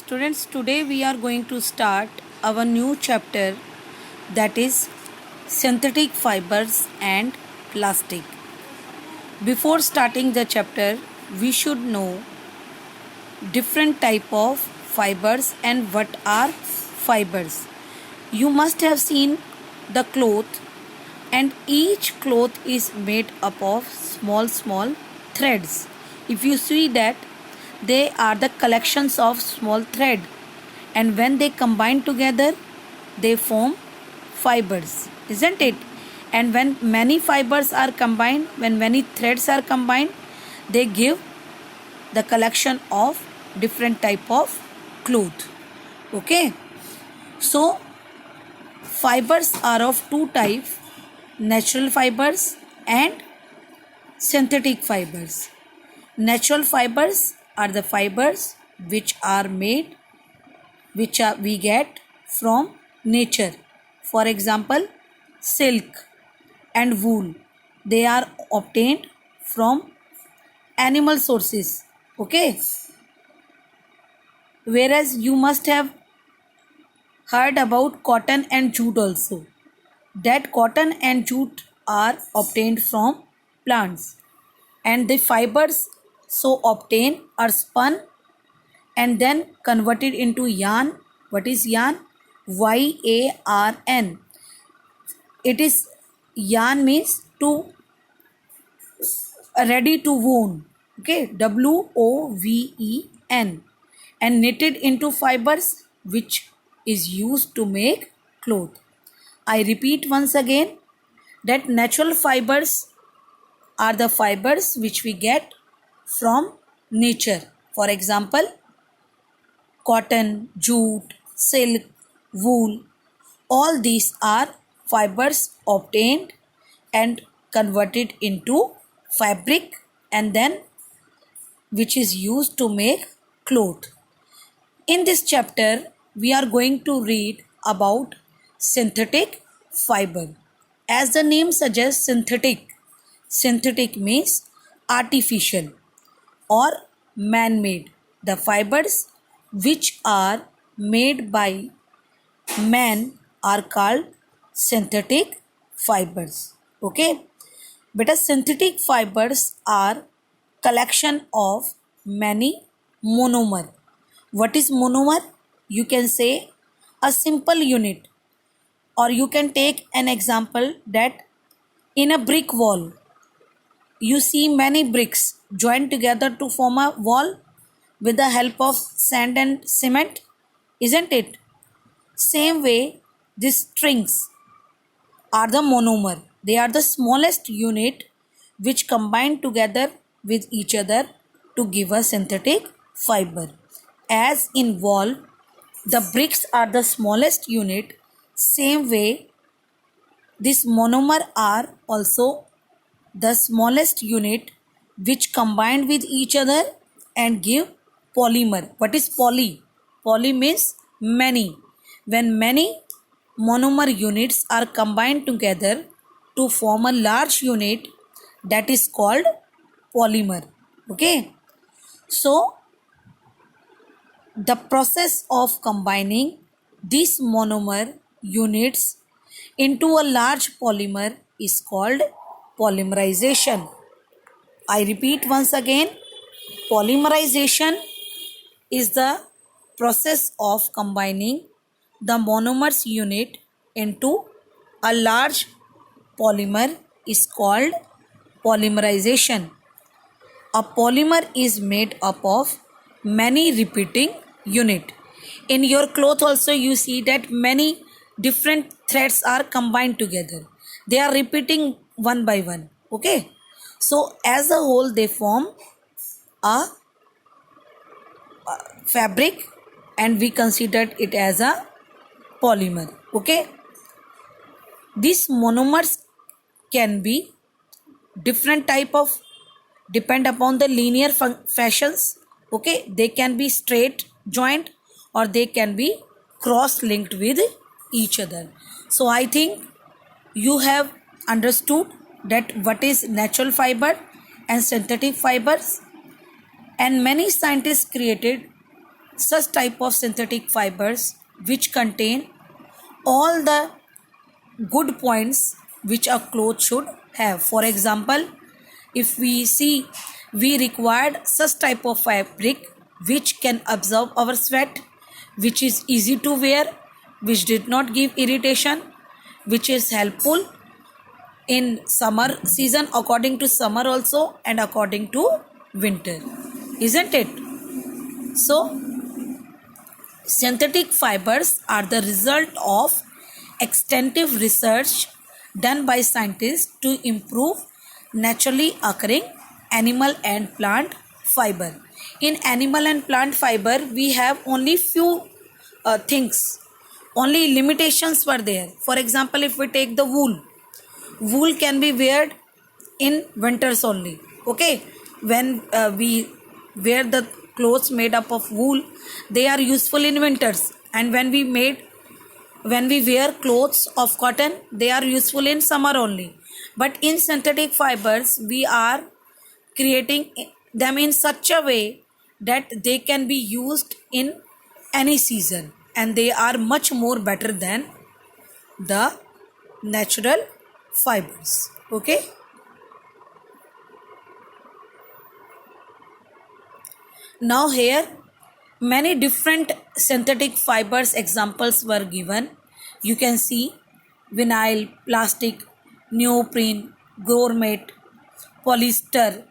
Students, today we are going to start our new chapter, that is synthetic fibers and plastic. Before starting the chapter, we should know different type of fibers and what are fibers. You must have seen the cloth, and each cloth is made up of small threads. If you see that, they are the collections of small thread, and when they combine together they form fibers, isn't it? And when many fibers are combined, when many threads are combined, they give the collection of different type of cloth. Okay, so fibers are of two types: natural fibers and synthetic fibers. Natural fibers are the fibers which are made, we get from nature. For example, silk and wool, they are obtained from animal sources. Okay, whereas you must have heard about cotton and jute also. That cotton and jute are obtained from plants, and the fibers so obtained are spun and then converted into yarn. What is yarn? YARN. It is, yarn means to ready to woven. Okay, WOVEN, and knitted into fibers which is used to make cloth. I repeat once again that natural fibers are the fibers which we get from nature. For example, cotton, jute, silk, wool, all these are fibers obtained and converted into fabric, and then which is used to make cloth. In this chapter, we are going to read about synthetic fiber. As the name suggests, synthetic means artificial or man-made. The fibers which are made by man are called synthetic fibers. Okay, but synthetic fibers are collection of many monomer. What is monomer? You can say a simple unit, or you can take an example that in a brick wall you see many bricks joined together to form a wall with the help of sand and cement, isn't it? Same way, these strings are the monomer. They are the smallest unit which combine together with each other to give a synthetic fiber. As in wall, the bricks are the smallest unit. Same way, this monomer are also the smallest unit which combine with each other and give polymer. What is poly? Poly means many. When many monomer units are combined together to form a large unit, that is called polymer. Okay, so the process of combining these monomer units into a large polymer is called polymerization. I repeat once again, polymerization is the process of combining the monomers unit into a large polymer is called polymerization. A polymer is made up of many repeating unit. In your cloth also you see that many different threads are combined together. They are repeating one by one. Okay, so as a whole they form a fabric, and we considered it as a polymer. Okay, these monomers can be different type of, depend upon the linear fashions. Okay, they can be straight joint or they can be cross linked with each other. So I think you have understood that what is natural fiber and synthetic fibers, and many scientists created such type of synthetic fibers which contain all the good points which a cloth should have. For example, if we see, we required such type of fabric which can absorb our sweat, which is easy to wear, which did not give irritation, which is helpful in summer season according to summer also and according to winter, isn't it? So synthetic fibers are the result of extensive research done by scientists to improve naturally occurring animal and plant fiber. In animal and plant fiber, we have only few things, only limitations were there. For example, if we take the wool can be weared in winters only. Okay, when we wear the clothes made up of wool, they are useful in winters, and when we wear clothes of cotton, they are useful in summer only. But in synthetic fibers, we are creating them in such a way that they can be used in any season, and they are much more better than the natural fibers. Okay, now here many different synthetic fibers examples were given. You can see vinyl, plastic, neoprene, gourmet, polyester,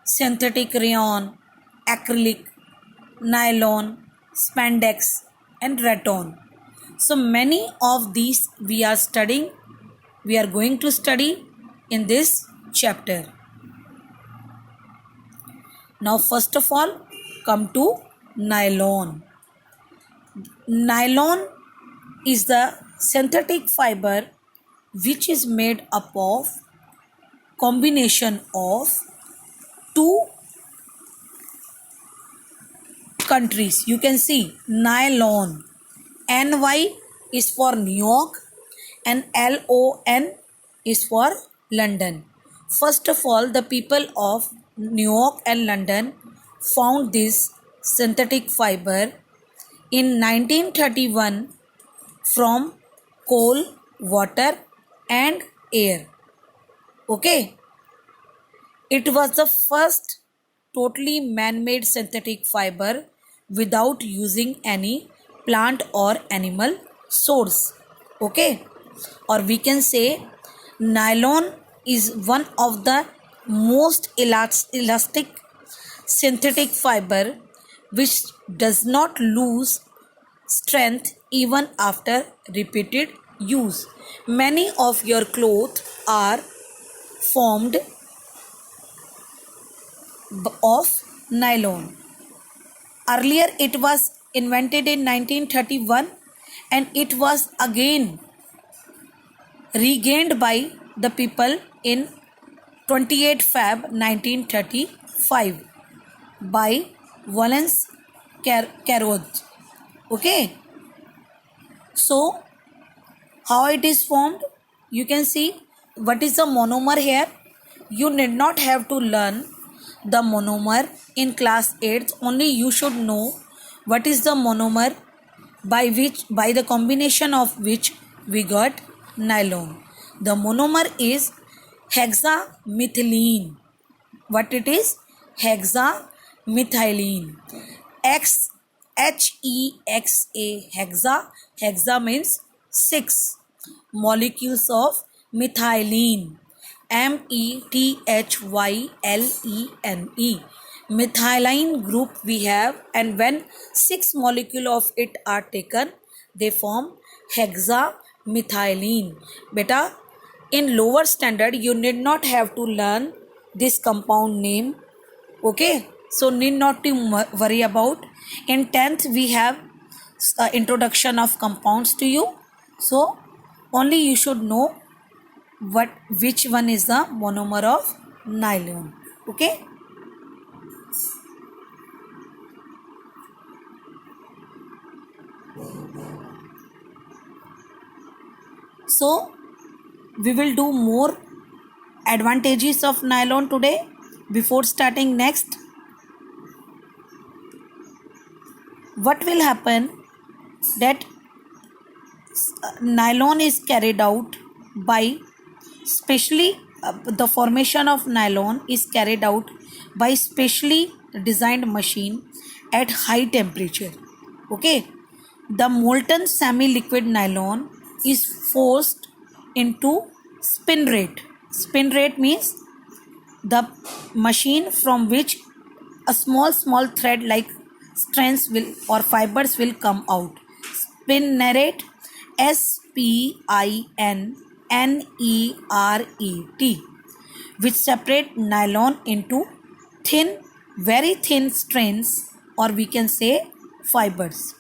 synthetic rayon, acrylic, nylon, spandex, and rattan. So many of these we are going to study in this chapter. Now first of all, come to nylon. Nylon is the synthetic fiber which is made up of combination of two countries. You can see nylon, NY is for New York and LON is for London. First of all, the people of New York and London found this synthetic fiber in 1931 from coal, water and air. Okay, it was the first totally man-made synthetic fiber without using any plant or animal source. Okay, or we can say nylon is one of the most elastic synthetic fiber which does not lose strength even after repeated use. Many of your clothes are formed of nylon. Earlier it was invented in 1931 and it was again regained by the people in 28 Feb 1935 by Valence Carrot. Okay, so how it is formed? You can see what is the monomer here. You need not have to learn the monomer in class 8. Only you should know what is the monomer by the combination of which we got nylon. The monomer is hexamethylene. What it is? Hexamethylene. Hexa. Hexa means 6 molecules of methylene. methyline. Methylene group we have, and when 6 molecules of it are taken, they form hexamethylene. Beta, in lower standard you need not have to learn this compound name. Okay, so need not to worry about. In 10th we have introduction of compounds to you, so only you should know which one is the monomer of nylon. Okay, so we will do more advantages of nylon today. Before starting next, what will happen that nylon is carried out by specially the formation of nylon is carried out by specially designed machine at high temperature. Okay, the molten semi liquid nylon is forced into spin rate. Spin rate means the machine from which a small thread like strands will or fibers will come out. Spinneret, SPINNERET, which separate nylon into thin, very thin strands, or we can say fibers.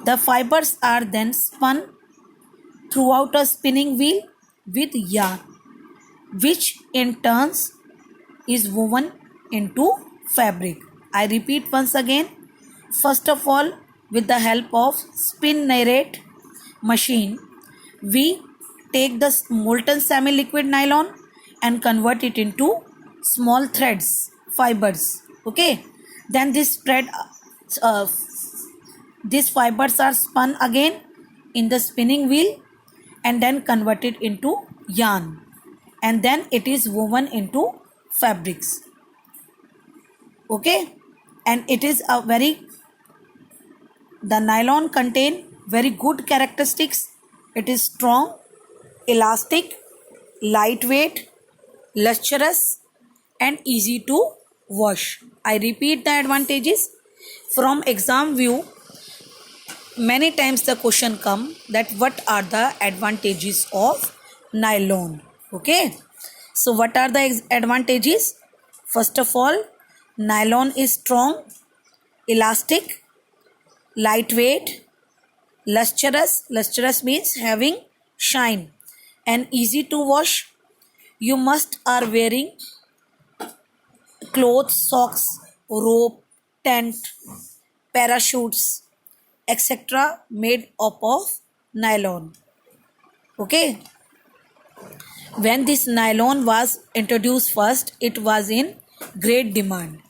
The fibers are then spun throughout a spinning wheel with yarn, which in turns is woven into fabric. I repeat once again. First of all, with the help of spinneret machine, we take the molten semi-liquid nylon and convert it into small threads, fibers. Okay. Then uh, these fibers are spun again in the spinning wheel and then converted into yarn, and then it is woven into fabrics. Okay, and it is a very, the nylon contain very good characteristics. It is strong, elastic, lightweight, lustrous, and easy to wash. I repeat the advantages. From exam view, many times the question come that what are the advantages of nylon. Okay, so what are the advantages? First of all, nylon is strong, elastic, lightweight, lustrous. Lustrous means having shine, and easy to wash. You must are wearing clothes, socks, rope, tent, parachutes, etc. made up of nylon. Okay. When this nylon was introduced first, it was in great demand.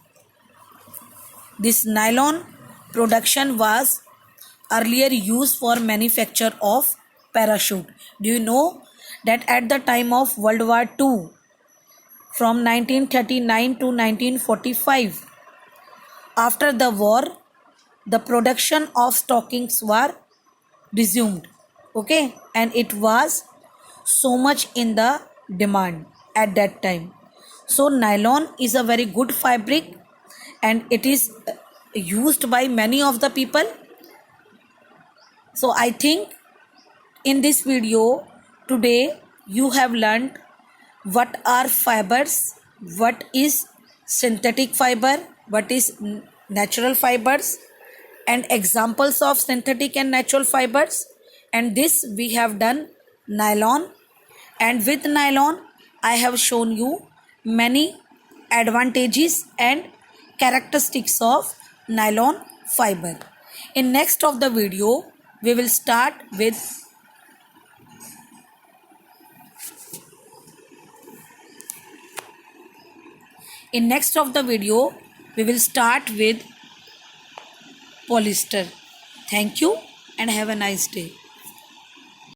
This nylon production was earlier used for manufacture of parachute. Do you know that at the time of World War II, from 1939 to 1945, after the war, the production of stockings were resumed. Okay, and it was so much in the demand at that time. So nylon is a very good fabric and it is used by many of the people. So I think in this video today you have learned what are fibers, what is synthetic fiber, what is natural fibers, and examples of synthetic and natural fibers. And this we have done nylon, and with nylon I have shown you many advantages and characteristics of nylon fiber. In next of the video we will start with polyester. Thank you and have a nice day.